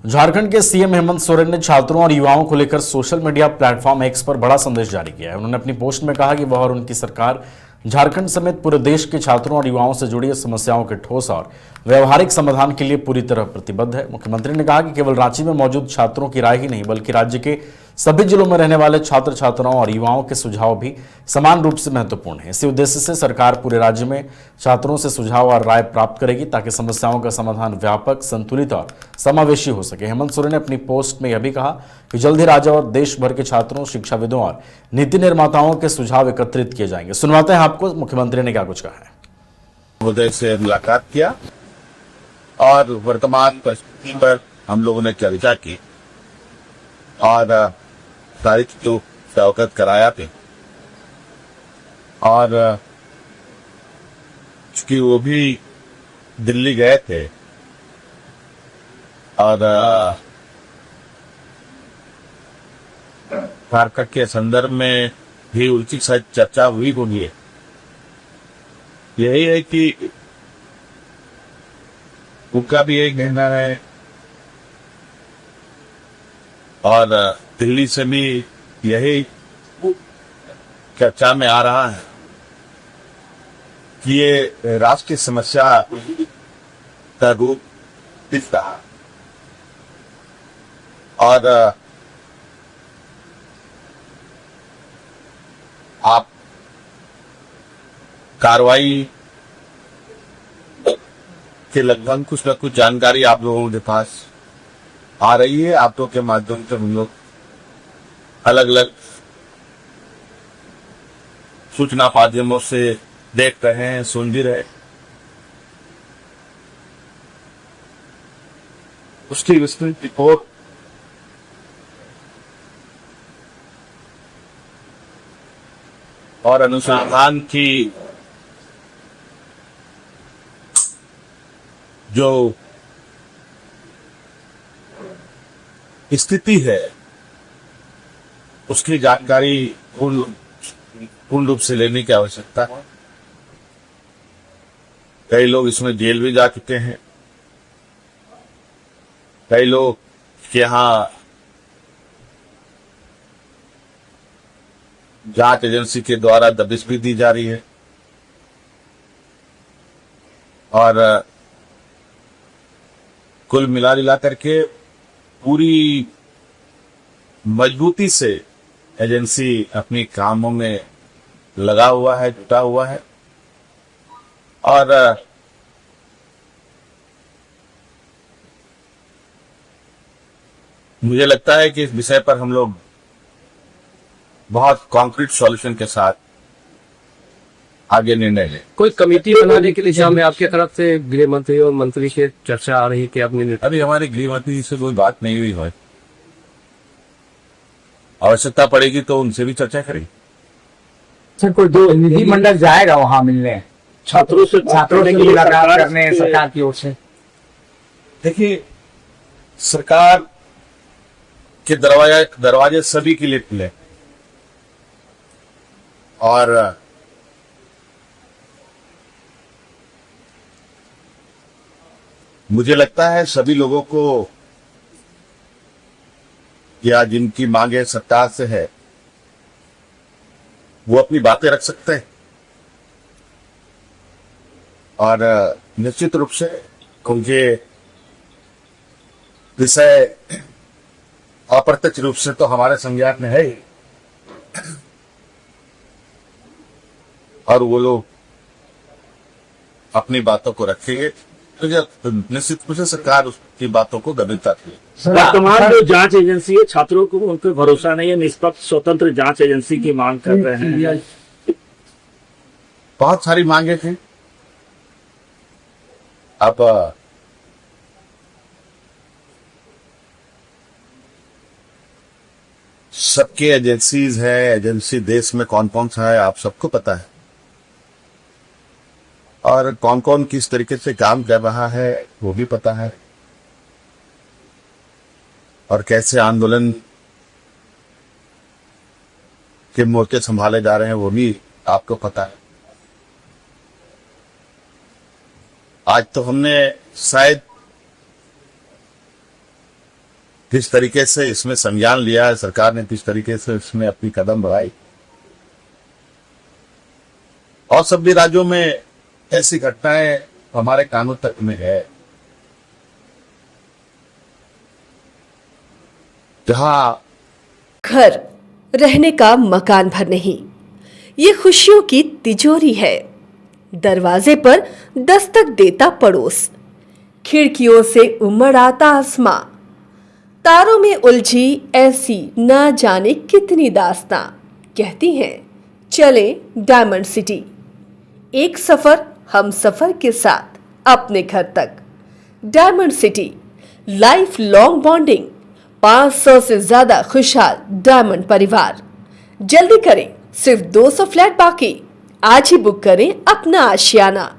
झारखंड के सीएम हेमंत सोरेन ने छात्रों और युवाओं को लेकर सोशल मीडिया प्लेटफॉर्म एक्स पर बड़ा संदेश जारी किया है। उन्होंने अपनी पोस्ट में कहा कि वह और उनकी सरकार झारखंड समेत पूरे देश के छात्रों और युवाओं से जुड़ी समस्याओं के ठोस और व्यवहारिक समाधान के लिए पूरी तरह प्रतिबद्ध है। मुख्यमंत्री ने कहा कि केवल रांची में मौजूद छात्रों की राय ही नहीं बल्कि राज्य के सभी जिलों में रहने वाले छात्र छात्राओं और युवाओं के सुझाव भी समान रूप से महत्वपूर्ण है। इसी उद्देश्य से सरकार पूरे राज्य में छात्रों से सुझाव और राय प्राप्त करेगी ताकि समस्याओं का समाधान व्यापक, संतुलित और समावेशी हो सके। हेमंत सोरेन ने अपनी पोस्ट में यह भी कहा कि जल्द ही राज्य और देश भर के छात्रों, शिक्षाविदों और नीति निर्माताओं के सुझाव एकत्रित किए जाएंगे। सुनवाते हैं आपको मुख्यमंत्री ने क्या कुछ कहा है। महोदय से मुलाकात किया और वर्तमान परिस्थिति पर हम लोगों ने चर्चा की और सारी चीजों से अवगत कराया थे। और चूंकि वो भी दिल्ली गए थे और झारखंड के संदर्भ में भी उनकी शायद चर्चा हुई होगी। यही है कि उनका भी एक कहना है और दिल्ली से भी यही चर्चा में आ रहा है कि ये राष्ट्र की समस्या का रूप दिख रहा है और आप कार्रवाई के लगभग कुछ न कुछ जानकारी आप लोगों के पास आ रही है। आप लोग के माध्यम से हम लोग अलग अलग सूचना माध्यमों से देख रहे हैं, सुन भी रहे। उसकी विस्तृत रिपोर्ट और अनुसंधान की जो स्थिति है उसकी जानकारी पूर्ण रूप से लेने की आवश्यकता है। कई लोग इसमें जेल भी जा चुके हैं, कई लोग के यहाँ जांच एजेंसी के द्वारा दबिश भी दी जा रही है और कुल मिला करके पूरी मजबूती से एजेंसी अपनी कामों में लगा हुआ है, जुटा हुआ है और मुझे लगता है कि इस विषय पर हम लोग बहुत कॉन्क्रीट सॉल्यूशन के साथ आगे निर्णय लें। कोई कमेटी बनाने के लिए जहाँ में आपके तरफ से गृह मंत्री और मंत्री से चर्चा आ रही थी अपनी? अभी हमारे गृह मंत्री से कोई बात नहीं हुई है, आवश्यकता पड़ेगी तो उनसे भी चर्चा करेंगे। सर, कोई दो निधि मंडल जाएगा वहां मिलने छात्रों से मुलाकात करने सरकार की ओर से? देखिए, सरकार के दरवाजे सभी के लिए खुले और मुझे लगता है सभी लोगों को या जिनकी मांगे सरकार से है वो अपनी बातें रख सकते हैं और निश्चित रूप से उनके विषय अप्रत्यक्ष रूप से तो हमारे संज्ञान में है ही और वो लोग अपनी बातों को रखेंगे तो निश्चित रूप से सरकार उसकी बातों को गंभीरता दी। वर्तमान जो जांच एजेंसी है, छात्रों को उन पर भरोसा नहीं है, निष्पक्ष स्वतंत्र जांच एजेंसी की मांग कर रहे हैं। बहुत सारी मांगे थी। अब सबके एजेंसीज है, एजेंसी देश में कौन कौन सा है आप सबको पता है और कौन कौन किस तरीके से काम कर रहा है वो भी पता है और कैसे आंदोलन के मोर्चे संभाले जा रहे हैं वो भी आपको पता है। आज तो हमने शायद जिस तरीके से इसमें संज्ञान लिया है सरकार ने, जिस तरीके से इसमें अपनी कदम बढ़ाई, और सभी राज्यों में ऐसी घटनाएं हमारे कानून तक में है, जहां घर रहने का मकान भर नहीं, ये खुशियों की तिजोरी है। दरवाजे पर दस्तक देता पड़ोस, खिड़कियों से उमड़ आता आसमां, तारों में उलझी ऐसी ना जाने कितनी दास्तां। कहती हैं चले डायमंड सिटी, एक सफर हम सफर के साथ अपने घर तक। Diamond city, life long bonding, 500 से ज्यादा खुशहाल डायमंड परिवार। जल्दी करें, सिर्फ 200 फ्लैट बाकी। आज ही बुक करें अपना आशियाना।